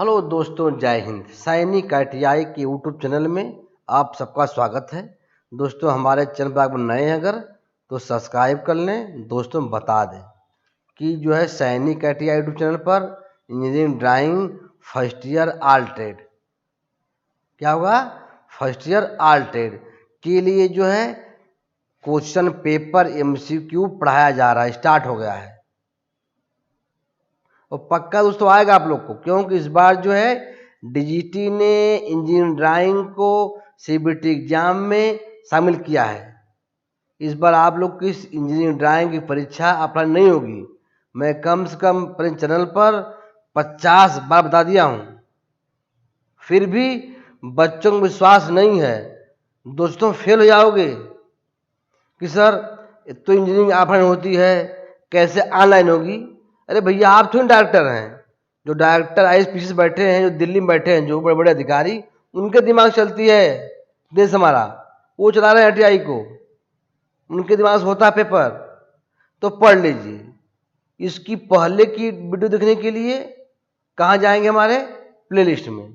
Hello दोस्तों, जय हिंद। सैनिक ITI के यूट्यूब चैनल में आप सबका स्वागत है। दोस्तों, हमारे चैनल पर आप नए हैं अगर तो सब्सक्राइब कर लें। दोस्तों, बता दें कि जो है सैनिक ITI यूट्यूब चैनल पर engineering drawing first year all trade क्या होगा, फर्स्ट ईयर ऑल ट्रेड के लिए जो है क्वेश्चन पेपर MCQ पढ़ाया जा रहा है, स्टार्ट हो गया है और पक्का दोस्तों आएगा आप लोग को, क्योंकि इस बार जो है DGT ने इंजीनियरिंग ड्राइंग को CBT एग्जाम में शामिल किया है। इस बार आप लोग की इंजीनियरिंग ड्राइंग की परीक्षा अप्लाई नहीं होगी। मैं कम से कम अपने चैनल पर 50 बार बता दिया हूँ, फिर भी बच्चों को विश्वास नहीं है। दोस्तों, फेल हो जाओगे कि सर तो इंजीनियरिंग ऑफलाइन होती है, कैसे ऑनलाइन होगी। अरे भैया, आप थोड़ी डायरेक्टर हैं। जो डायरेक्टर IAS बैठे हैं, जो दिल्ली में बैठे हैं, जो बड़े बड़े अधिकारी, उनके दिमाग चलती है देश हमारा। वो चला रहे हैं ITI को, उनके दिमाग से होता है पेपर। तो पढ़ लीजिए। इसकी पहले की वीडियो देखने के लिए कहाँ जाएंगे, हमारे प्लेलिस्ट में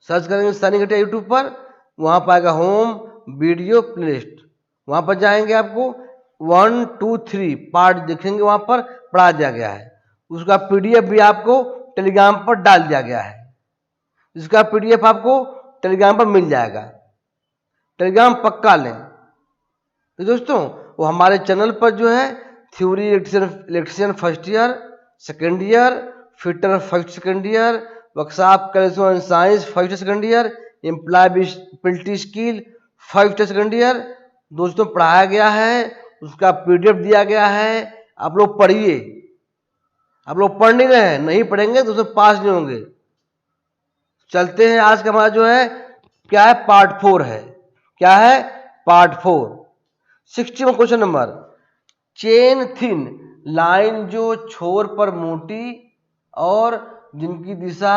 सर्च करेंगे सैनिक ITI यूट्यूब पर, वहाँ पाएगा होम वीडियो प्लेलिस्ट। वहाँ पर जाएंगे, आपको 1, 2, 3 पार्ट देखेंगे, वहाँ पर पढ़ा दिया गया है। उसका PDF भी आपको टेलीग्राम पर डाल दिया गया है। इसका PDF आपको टेलीग्राम पर मिल जाएगा। टेलीग्राम पक्का लें। तो दोस्तों, वो हमारे चैनल पर जो है theory electrician first year second year, fitter first second year, workshop calculation science first second year, employability skill first second year दोस्तों पढ़ाया गया है। उसका PDF दिया गया है। आप लोग पढ़िए। आप लोग पढ़ नहीं रहे हैं, नहीं पढ़ेंगे तो उसमें पास नहीं होंगे। चलते हैं। आज का हमारा जो है क्या है, पार्ट 4 है। क्या है, पार्ट 4। 60वां question number. Chain thin line जो छोर पर मोटी और जिनकी दिशा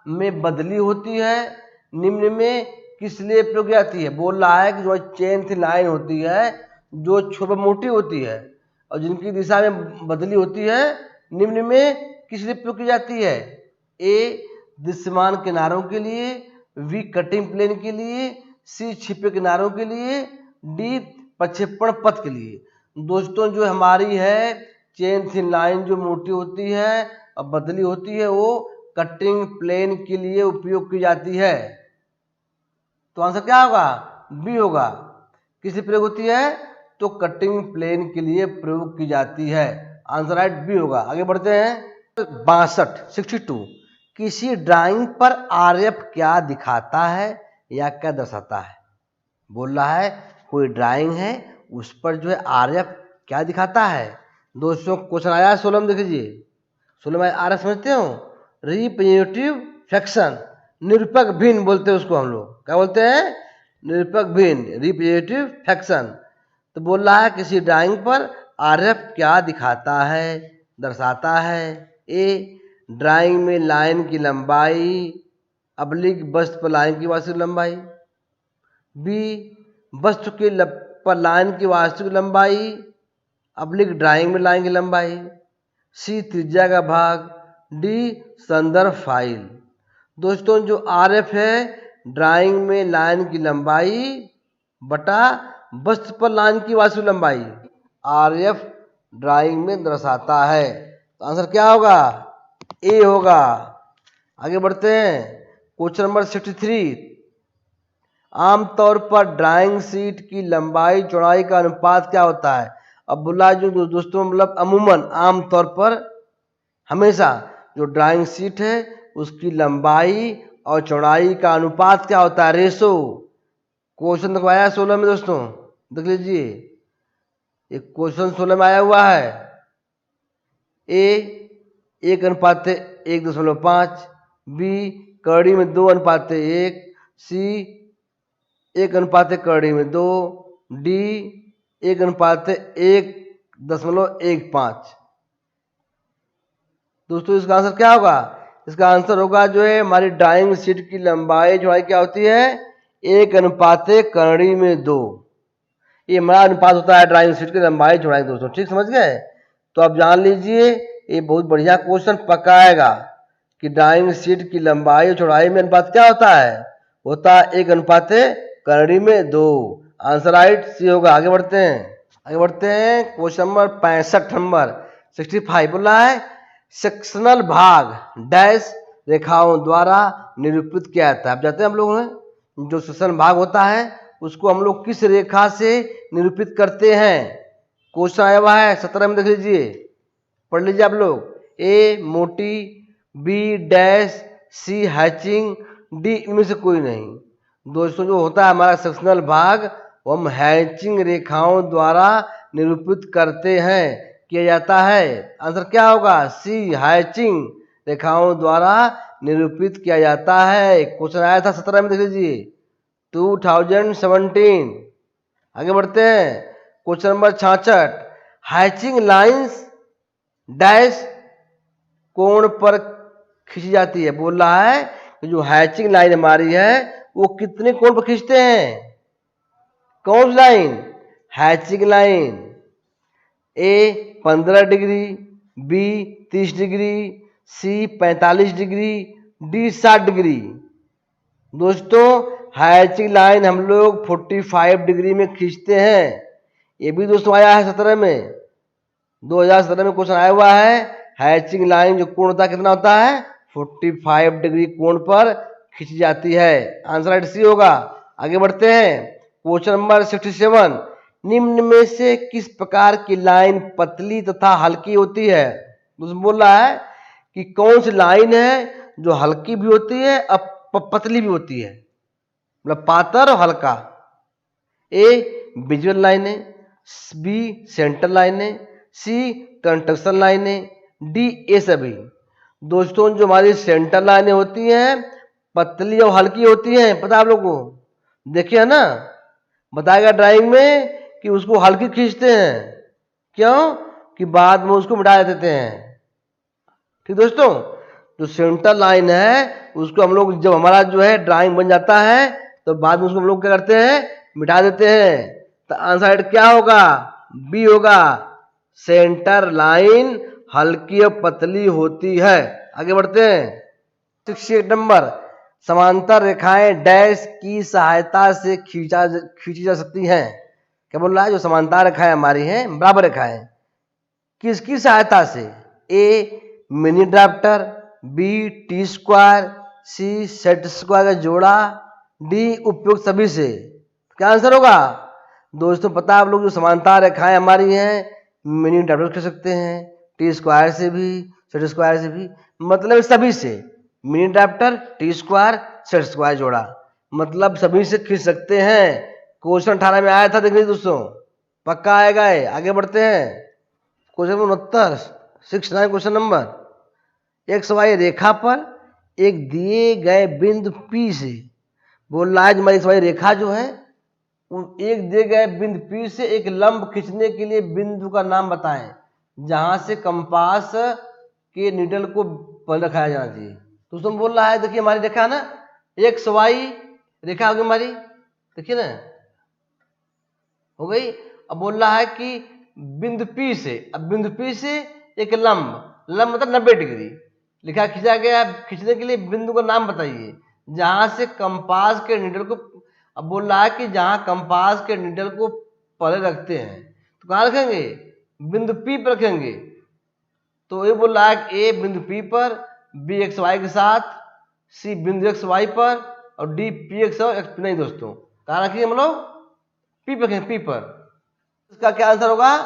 में बदली होती है, निम्न में किस लिए प्रयोग की जाती है। बोल रहा है कि जो चेन थिन लाइन होती है, जो छोर पर मोटी होती है और जिनकी दिशा में बदली होती है, निम्न में किस लिए प्रयोग की जाती है। A दृश्यमान किनारों के लिए, B कटिंग प्लेन के लिए, C छिपे किनारों के लिए, D प्रक्षेपण पथ के लिए। दोस्तों, जो हमारी है चेन थिन लाइन जो मोटी होती है और बदली होती है, वो कटिंग प्लेन के लिए उपयोग की जाती है। तो आंसर क्या होगा, B होगा। किस लिए प्रयोग होती है, तो कटिंग प्लेन के लिए प्रयोग की जाती है। आंसर राइट B होगा। आगे बढ़ते हैं। 62 किसी ड्राइंग पर RF क्या दिखाता है या क्या दर्शाता है। बोल रहा है कोई ड्राइंग है, उस पर जो है RF क्या दिखाता है। दोस्तों, क्वेश्चन आया 16 में, देख लीजिए। 16 में RF समझते हो, रिप्रेजेंटेटिव फ्रैक्शन, निरूपक भिन्न बोलते हैं उसको हम लोग। क्या बोलते हैं, निरूपक भिन्न, रिप्रेजेंटेटिव फ्रैक्शन। तो बोल रहा है किसी ड्राइंग पर RF क्या दिखाता है, दर्शाता है। A ड्राइंग में लाइन की लंबाई अब्लिक वस्तु पर लाइन की वास्तविक लंबाई, B वस्तु के पर लाइन की वास्तविक लंबाई अब्लिक ड्राइंग में लाइन की लंबाई, C त्रिज्या का भाग, D संदर्भ फाइल। दोस्तों, जो RF है ड्राइंग में लाइन की लंबाई बटा वस्तु पर लाइन की वास्तविक लंबाई, RF ड्राइंग में दर्शाता है। तो आंसर क्या होगा, A होगा। आगे बढ़ते हैं। Question number 63। आमतौर पर ड्राइंग शीट की लंबाई चौड़ाई का अनुपात क्या होता है। अब बोला जो दोस्तों, मतलब अमूमन आमतौर पर हमेशा जो ड्राइंग शीट है उसकी लंबाई और चौड़ाई का अनुपात क्या होता है, रेशो। क्वेश्चन देखो आया 16 में दोस्तों, देख लीजिए। एक क्वेश्चन 16 में आया हुआ है। A 1:1.5, B कड़ी में 2:1, C 1:2, D 1:1.15। दोस्तों, इसका आंसर क्या होगा, इसका आंसर होगा जो है हमारी ड्राइंग शीट की लंबाई चौड़ाई क्या होती है, 1:2। ये हमारा अनुपात होता है ड्राइंग शीट की लंबाई चौड़ाई। दोस्तों, ठीक समझ गए। तो आप जान लीजिए, ये बहुत बढ़िया क्वेश्चन पक्का आएगा, कि ड्राइंग शीट की लंबाई और चौड़ाई में अनुपात क्या होता है? होता है 1:करड़ी में 2। आंसर राइट सी होगा। आगे बढ़ते हैं क्वेश्चन नंबर 65 नंबर 65 बोला है सेक्शनल भाग डैश रेखाओं द्वारा निरूपित किया जाता है। अब जाते हैं हम लोग हैं जो सेक्शनल भाग होता है उसको हम लोग किस रेखा से निरूपित करते हैं? क्वेश्चन आया हुआ है 17 में, देख लीजिए, पढ़ लीजिए आप लोग। ए मोटी, बी डैश, सी हैचिंग, डी इनमें से कोई नहीं। दोस्तों जो होता है हमारा सेक्शनल भाग वो हम हैचिंग रेखाओं द्वारा निरूपित करते हैं, किया जाता है। आंसर क्या होगा? सी हैचिंग रेखाओं द्वारा निरूपित किया जाता है। क्वेश्चन आया था 17 में, देख लीजिए 2017। आगे बढ़ते हैं question number 66 hatching lines dash कोण पर खींची जाती है। बोल रहा है कि जो हैचिंग लाइन हमारी है वो कितने कोण पर खींचते हैं? कौन सी line? Hatching line. A 15 degree, B 30 degree, C 45 degree, D 60 degree. दोस्तों हैचिंग लाइन हम लोग 45 डिग्री में खींचते हैं। ये भी दोस्तों आया है 17 में, 2017 में क्वेश्चन आया हुआ है। हैचिंग लाइन जो कोण होता है कितना होता है? 45 डिग्री कोण पर खींची जाती है। आंसर राइट सी होगा। आगे बढ़ते हैं क्वेश्चन नंबर 67 निम्न में से किस प्रकार की लाइन पतली तथा हल्की होती है? उसमें बोल रहा है कि कौन सी लाइन है जो हल्की भी होती है और पतली भी होती है, मतलब पातर और हल्का। ए विजुअल लाइनें, बी सेंटर लाइनें, सी कंस्ट्रक्शन लाइनें, डी ए सभी। दोस्तों जो हमारी सेंटर लाइनें होती हैं पतली और हल्की होती हैं, पता आप लोगों को? देखिए है ना, बताएगा ड्राइंग में कि उसको हल्की खींचते हैं। क्यों? कि बाद में उसको मिटा देते हैं। ठीक दोस्तों, जो सेंटर लाइन है उसको हम लोग जब हमारा जो है ड्राइंग बन जाता है तो बाद में उसको हम लोग क्या करते हैं? मिटा देते हैं। तो आंसर क्या होगा? बी होगा। सेंटर लाइन हल्की और पतली होती है। आगे बढ़ते हैं 68 नंबर समांतर रेखाएं डैश की सहायता से खींची जा सकती हैं। क्या बोल रहा है? जो समांतर रेखाएं हमारी हैं बराबर रेखाएं किसकी सहायता से? A mini drafter, B T square, C set square का जोड़ा, डी उपयुक्त सभी से। क्या आंसर होगा? दोस्तों पता है आप लोग जो समांतर रेखाएं हमारी हैं मिनी ड्राफ्टर कर सकते हैं, टी स्क्वायर से भी, सेट स्क्वायर से भी, मतलब सभी से। Mini drafter, T square, set square जोड़ा, मतलब सभी से खींच सकते हैं। क्वेश्चन 18 में आया था, देख लीजिए दोस्तों, पक्का आएगा है। आगे बढ़ते हैं question 69 question number X Y रेखा पर एक दिए गए बिंदु P से बोल रहा है हमारी एक्स वाई रेखा जो है एक दिए गए बिंदु P से एक लंब खींचने के लिए बिंदु का नाम बताएं जहां से कंपास के नीडल को पहले रखाया जाना चाहिए। तो उसमें बोल रहा है, देखिए हमारी रेखा ना एक्स वाई रेखा होगी हमारी, देखिए ना हो गई। अब बोल रहा है कि बिंदु P से, अब बिंदु P से एक लंब मतलब 90 डिग्री लिखा खींचा गया। खींचने के लिए बिंदु का नाम बताइए जहां से कंपास के नीडल को, अब बोल रहा है कि जहां कंपास के नीडल को पहले रखते हैं तो कहां रखेंगे? बिंदु P पर रखेंगे। तो ये बोल रहा है कि ए बिंदु P पर, बी एक्स वाई के साथ, सी बिंदु एक्स वाई पर और डी पी एक्स और एक्स नहीं। दोस्तों कहां रखेंगे हम लोग? P पर रखेंगे, P पर। इसका क्या आंसर होगा?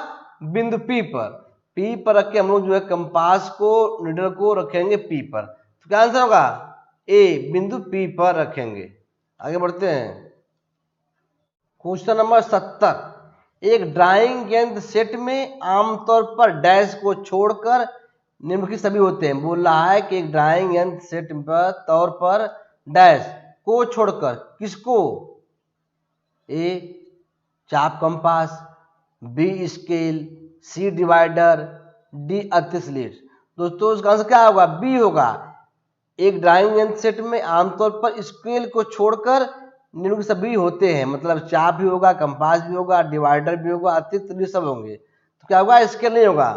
बिंदु P पर। P पर रख के हम लोग जो है कंपास को नीडल को रखेंगे P पर। तो क्या आंसर होगा? ए बिंदु P पर रखेंगे। आगे बढ़ते हैं क्वेश्चन नंबर 70 एक ड्राइंग यंत्र सेट में आमतौर पर डैश को छोड़कर निम्नलिखित सभी होते हैं। बोल रहा है कि एक ड्राइंग यंत्र सेट पर तौर पर डैश को छोड़कर किसको? ए चाप कंपास, बी स्केल, सी डिवाइडर, डी अतिरिक्त स्लेट। दोस्तों इसका आंसर क्या होगा? बी होगा। एक ड्राइंग यंत्र सेट में आमतौर पर स्केल को छोड़कर निम्न सभी होते हैं, मतलब चाप भी होगा, कंपास भी होगा, डिवाइडर भी होगा, अतिरिक्त भी सब होंगे। तो क्या होगा? स्केल नहीं होगा।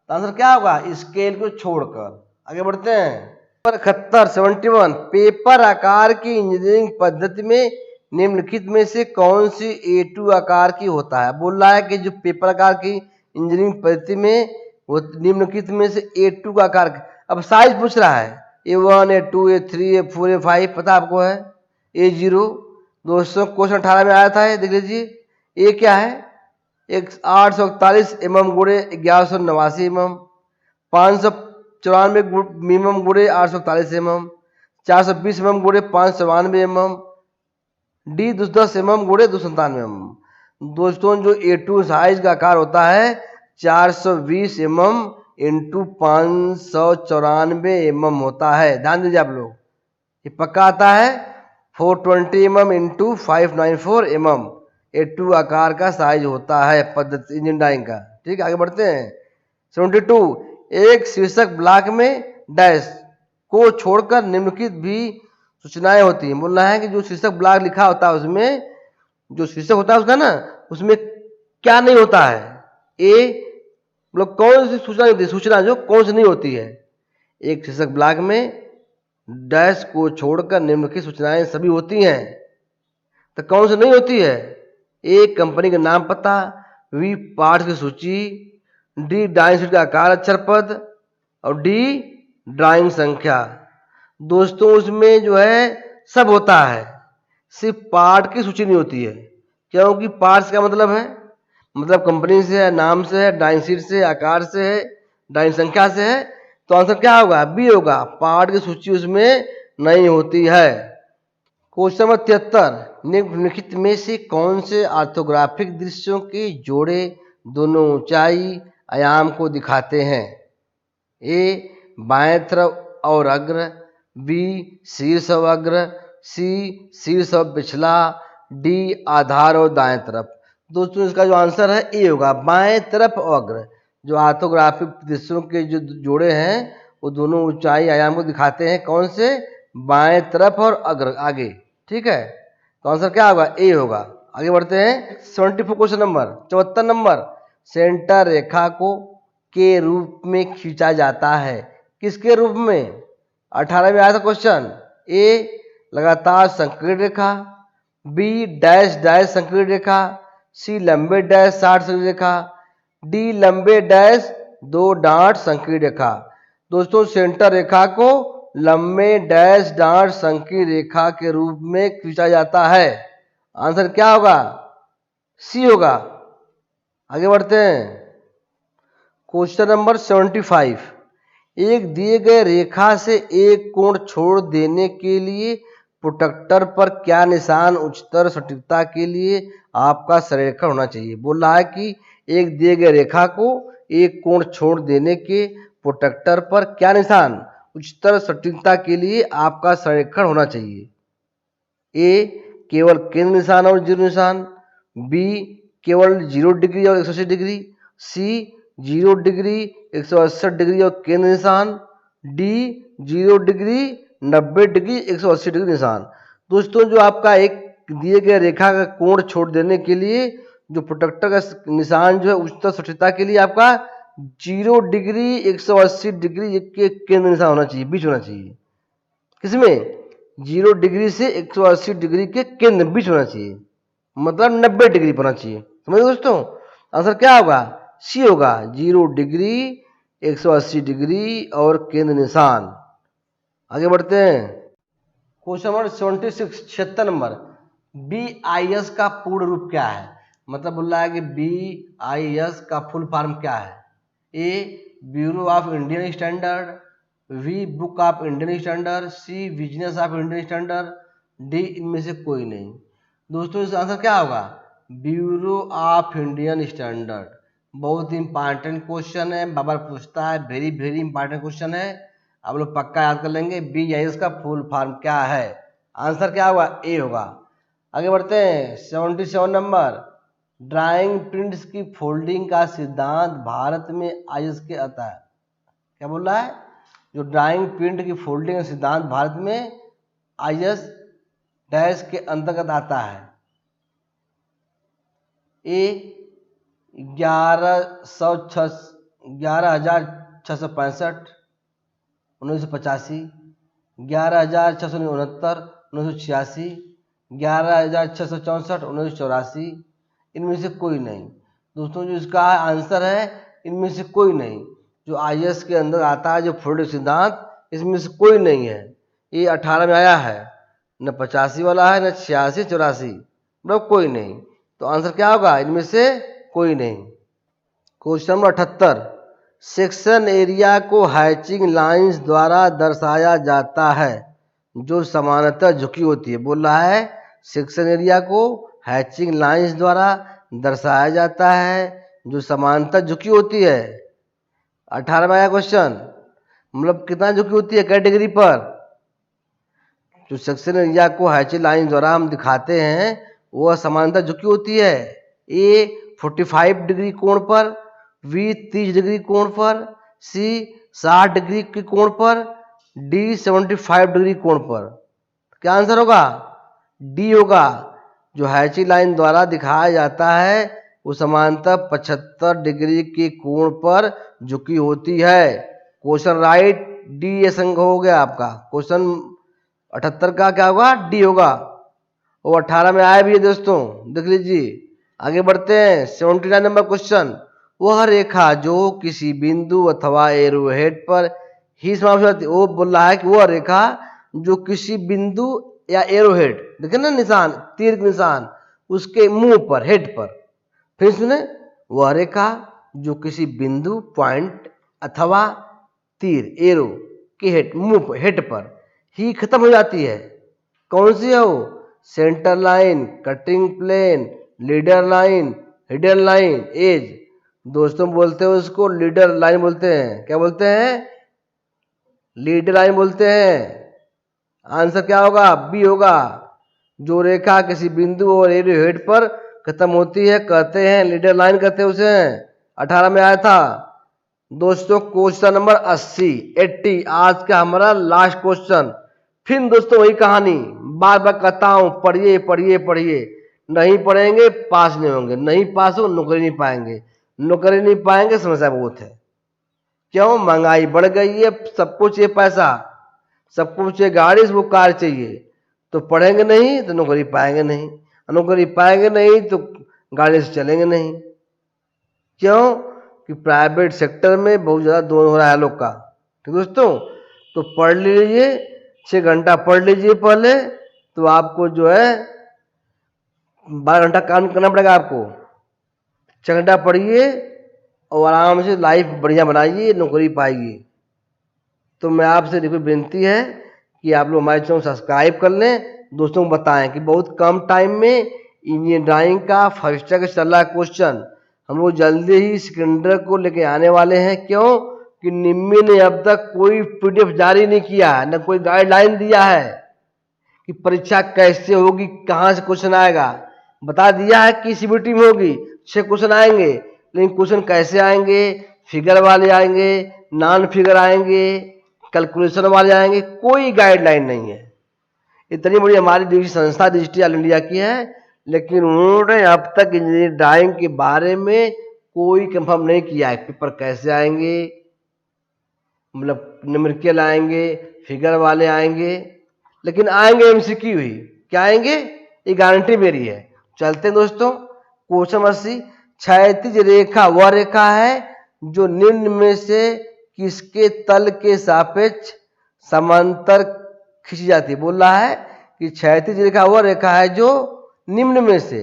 तो आंसर क्या होगा? स्केल को छोड़कर। आगे बढ़ते हैं नंबर 71 पेपर आकार की इंजीनियरिंग पद्धति में निम्नलिखित में से कौन सी A2 आकार की होता है। बोल रहा है कि जो पेपर आकार की इंजीनियरिंग पद्धति में वो निम्नलिखित में से A2 का आकार, अब साइज पूछ रहा है A1 A2 A3 A4 A5 पता आपको है, A0 दोस्तों क्वेश्चन 18 में आया था, देख लीजिए। ए क्या है, 841 mm गुणे 1189 mm, 594 मिनिमम गुणे 841 mm, 420 mm गुणे 592 mm, डी 10 mm गुणे 297 mm। दोस्तों जो A2 साइज का आकार होता है 420 mm इंटू 594 mm होता है, ध्यान दीजिए आप लोग, ये पक्का आता है। 420 mm इंटू 594 mm A2 आकार का साइज होता है पद्धति इंजन ड्राइंग का। ठीक है, आगे बढ़ते हैं। 72 एक शीर्षक ब्लॉक में डैश को छोड़कर निम्नलिखित भी सूचनाएं होती हैं। बोलना है कि जो शीर्षक ब्लॉक लिखा होता है उसमें जो शीर्षक होता है उसका ना, उसमें क्या नहीं होता है। ए मतलब कौन सी सूचना होती है, सूचना जो कौन सी नहीं होती है। एक शीर्षक ब्लॉक में डैश को छोड़कर निम्नलिखित सूचनाएं सभी होती हैं, तो कौन सी नहीं होती है। ए कंपनी का नाम पता, बी पार्ट्स की सूची, डी ड्राइंग शीट का आकार अक्षर पद, और डी ड्राइंग संख्या। दोस्तों उसमें जो है सब होता है, सिर्फ पार्ट की सूची नहीं होती है, क्योंकि पार्ट्स का मतलब है, मतलब कंपनी से है, नाम से है, ड्राइंग शीट से, आकार से है, ड्राइंग संख्या से है, तो आंसर क्या होगा, बी होगा, पार्ट की सूची उसमें नहीं होती है। क्वेश्चन नंबर 73 निम्नलिखित में से कौन से ऑर्थोग्राफिक दृश्यों के जोड़े दोनों ऊंचाई आयाम को दिखाते हैं। ए बाएं तरफ और अग्र, बी शीर्ष और अग्र, सी शीर्ष और पिछला, डी आधार और दाएं तरफ। दोस्तों इसका जो आंसर है ए होगा, बाएं तरफ और अग्र। जो ऑर्थोग्राफिक दृश्यों के जो जोड़े हैं वो दोनों ऊंचाई आयाम को दिखाते हैं, कौन से, बाएं तरफ और अग्र आगे। ठीक है, तो आंसर क्या होगा, ए होगा। आगे बढ़ते हैं। 74 क्वेश्चन नंबर 74 नंबर सेंटर रेखा को के रूप में खींचा जाता है, किसके रूप में। 18 में आया था क्वेश्चन। ए लगातार संकीर्ण रेखा, बी डैश डैश संकीर्ण रेखा, सी लंबे डैश 60 संकीर्ण रेखा, डी लंबे डैश 2 डांट संकीर्ण रेखा। दोस्तों सेंटर रेखा को लंबे डैश डांट संकीर्ण रेखा के रूप में खींचा जाता है। आंसर क्या होगा, सी होगा। आगे बढ़ते हैं। क्वेश्चन नंबर 75 एक दिए गए रेखा से एक कोण छोड़ देने के लिए प्रोट्रैक्टर पर क्या निशान उच्चतर सटीकता के लिए आपका संरेखण होना चाहिए। बोल रहा है कि एक दिए गए रेखा को एक कोण छोड़ देने के प्रोट्रैक्टर पर क्या निशान उच्चतर सटीकता के लिए आपका संरेखण होना चाहिए। ए केवल केंद्र निशान और जीरो निशान, बी केवल 0 डिग्री और 180 डिग्री, सी 0 डिग्री 180 डिग्री और केंद्र निशान, डी 0 डिग्री 90 डिग्री 180 डिग्री निशान। दोस्तों जो आपका एक दिए गए रेखा का कोण छोड़ देने के लिए जो प्रोट्रैक्टर का निशान जो है उच्चतर सटीकता के लिए आपका 0 डिग्री 180 डिग्री के केंद्र निशान होना चाहिए, बीच होना चाहिए। किसमें, 0 डिग्री से 180 डिग्री के केंद्र बीच होना चाहिए, मतलब 90 डिग्री पर होना चाहिए। समझे दोस्तों, आंसर क्या होगा, सी होगा, 0 डिग्री 180 डिग्री और केंद्र निशान। आगे बढ़ते हैं। क्वेश्चन नंबर 76 76 नंबर BIS का पूर्ण रूप क्या है। मतलब बोल रहा है कि BIS का फुल फॉर्म क्या है। A bureau of Indian standard, B book of Indian standard, C business of Indian standard, D इनमें से कोई नहीं। दोस्तों इसका आंसर क्या होगा, ब्यूरो ऑफ इंडियन स्टैंडर्ड। बहुत इंपॉर्टेंट क्वेश्चन है, बार बार पूछता है, वेरी वेरी इंपॉर्टेंट क्वेश्चन है, आप लोग पक्का याद कर लेंगे। BIS का फुल फॉर्म क्या है, आंसर क्या होगा, ए होगा। आगे बढ़ते हैं। 77 नंबर ड्राइंग प्रिंट्स की फोल्डिंग का सिद्धांत भारत में IS के आता है। क्या बोल रहा है, जो ड्राइंग प्रिंट की फोल्डिंग का सिद्धांत भारत में IS डैश के अंतर्गत आता है। ए 11,665 1985, 11,669 1986, 11,664 1984, इनमें से कोई नहीं। दोस्तों जो इसका आंसर है इनमें से कोई नहीं। जो IAS के अंदर आता है जो फ्लूइड सिद्धांत, इसमें से कोई नहीं है। ये 18 में आया है, न 85 वाला है, न 86 84, मतलब कोई नहीं। तो आंसर क्या होगा? इनमें से कोई नहीं। क्वेश्चन नंबर 78, सेक्शन एरिया को हैचिंग लाइंस द्वारा दर्शाया जाता है जो समानांतर झुकी होती है। बोल रहा है सेक्शन एरिया को हैचिंग लाइंस द्वारा दर्शाया जाता है जो समानांतर झुकी होती है। 18 में आया क्वेश्चन, मतलब कितना झुकी होती है कैटेगरी पर। जो सेक्शन एरिया को हैचिंग लाइन द्वारा हम दिखाते हैं वह समानांतर झुकी होती है। ए 45 डिग्री कोण पर, बी 30 डिग्री कोण पर, सी 60 डिग्री के कोण पर, डी 75 डिग्री कोण पर। क्या आंसर होगा? डी होगा। जो हैचिंग लाइन द्वारा दिखाया जाता है वो समांतर 75 डिग्री के कोण पर झुकी होती है। क्वेश्चन राइट, डी ये संग हो गया आपका। क्वेश्चन 78 का क्या होगा? डी होगा। वो 18 में आया भी है दोस्तों, देख लीजिए। आगे बढ़ते हैं 79 नंबर क्वेश्चन, वह रेखा जो किसी बिंदु अथवा एरोहेड पर ही समाप्त होती है। वो बोल रहा है कि वह रेखा जो किसी बिंदु या एरोहेड, देखे ना निशान, तीर का निशान, उसके मुंह पर, हेड पर। फिर सुने, वह रेखा जो किसी बिंदु, पॉइंट अथवा तीर, एरो के हेड, मुंह पर, हेड पर ही खत्म हो जाती है। कौन सी है वो? Centre line, cutting plane, leader line, hidden line, edge. दोस्तों बोलते हैं उसको लीडर लाइन बोलते हैं। क्या बोलते हैं? लीडर लाइन बोलते हैं। आंसर क्या होगा? बी होगा। जो रेखा किसी बिंदु और एरो हेड पर खत्म होती है कहते हैं लीडर लाइन, कहते हैं उसे। 18 में आया था। दोस्तों क्वेश्चन नंबर 80 आज का हमारा लास्ट क्वेश्चन। फिर दोस्तों वही कहानी, बार बार कहता हूं पढ़िए पढ़िए पढ़िए। नहीं पढ़ेंगे पास नहीं होंगे, नहीं पास हो नौकरी नहीं पाएंगे, नौकरी नहीं पाएंगे समस्या बहुत है। क्यों? महंगाई बढ़ गई है, सबको चाहिए पैसा, सबको चाहिए गाड़ी, सबको कार चाहिए। तो पढ़ेंगे नहीं तो नौकरी पाएंगे नहीं, नौकरी पाएंगे नहीं तो गाड़ी से चलेंगे नहीं। क्यों? कि प्राइवेट सेक्टर में बहुत ज़्यादा दोहन हो रहा है लोग का। ठीक दोस्तों, तो पढ़ लीजिए, 6 घंटा पढ़ लीजिए पहले, तो आपको जो है 12 घंटा काम करना पड़ेगा आपको। 6 घंटा पढ़िए और आराम से लाइफ बढ़िया बनाइए, नौकरी पाइए। तो मैं आपसे देखो विनती है कि आप लोग हमारे चैनल सब्सक्राइब कर लें, दोस्तों को बताएं कि बहुत कम टाइम में इंजीनियरिंग ड्राइंग का फर्स्ट का चल रहा है क्वेश्चन। हम लोग जल्दी ही सिकंदर को लेके आने वाले हैं। क्यों? कि निम्मी ने अब तक कोई PDF जारी नहीं किया है, न कोई गाइडलाइन दिया है कि परीक्षा कैसे होगी, कहाँ से क्वेश्चन आएगा। बता दिया है कि CBT में होगी 6 क्वेश्चन आएंगे, लेकिन क्वेश्चन कैसे आएंगे, फिगर वाले आएंगे, नॉन फिगर आएंगे, कैलकुलेशन वाले आएंगे, कोई गाइडलाइन नहीं है। इतनी बड़ी हमारी संस्था डिजिटल इंडिया की है, लेकिन उन्होंने अब तक इंजीनियरिंग ड्राइंग के बारे में कोई कंफर्म नहीं किया है। पेपर कैसे आएंगे, मतलब न्यूमेरिकल आएंगे, फिगर वाले आएंगे, लेकिन आएंगे MCQ ही। क्या आएंगे? ये गारंटी मेरी है। चलते हैं दोस्तों क्वेश्चन 80, क्षैतिज रेखा वह रेखा है जो निम्न में से किसके तल के सापेक्ष समांतर खींची जाती है। बोल रहा है कि क्षैतिज रेखा वह रेखा है जो निम्न में से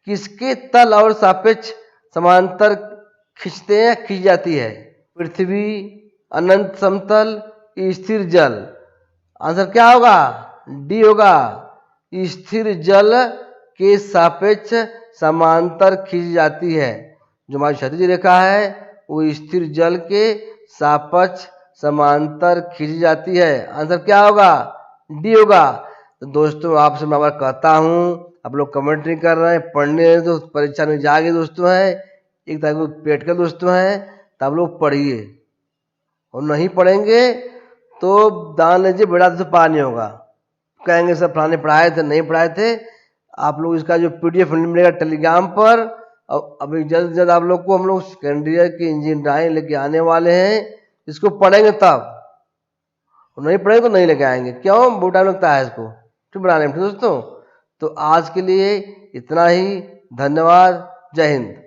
किसके तल और सापेक्ष समांतर खींची जाती है। पृथ्वी, अनंत समतल, स्थिर जल। आंसर क्या होगा? डी होगा। स्थिर जल के सापेक्ष समांतर खींची जाती है। जो हमारी क्षैतिज रेखा है वो स्थिर जल के सापेक्ष समांतर खींची जाती है। आंसर क्या होगा? डी होगा। तो दोस्तों आपसे मैं कहता हूँ, आप लोग कमेंट नहीं कर रहे हैं, पढ़ने तो परीक्षा में जाके दोस्तों है, एक तारीख को पेट का दोस्तों है, तो आप लोग पढ़िए। और नहीं पढ़ेंगे तो दान लीजिए, बेड़ा तो पार नहीं होगा। कहेंगे सब फलाने पढ़ाए थे, नहीं पढ़ाए थे। आप लोग इसका जो PDF मिलेगा टेलीग्राम पर, और अभी जल्द जल्द आप लोग को हम लोग सेकेंडरी ईयर की इंजीनियरिंग ड्राइंग लेके आने वाले हैं। इसको पढ़ेंगे तब, नहीं पढ़ेंगे तो नहीं लेके आएंगे, क्यों? बहुत टाइम लगता है इसको ठीक बनाने में। ठीक दोस्तों, तो आज के लिए इतना ही। धन्यवाद। जय हिंद।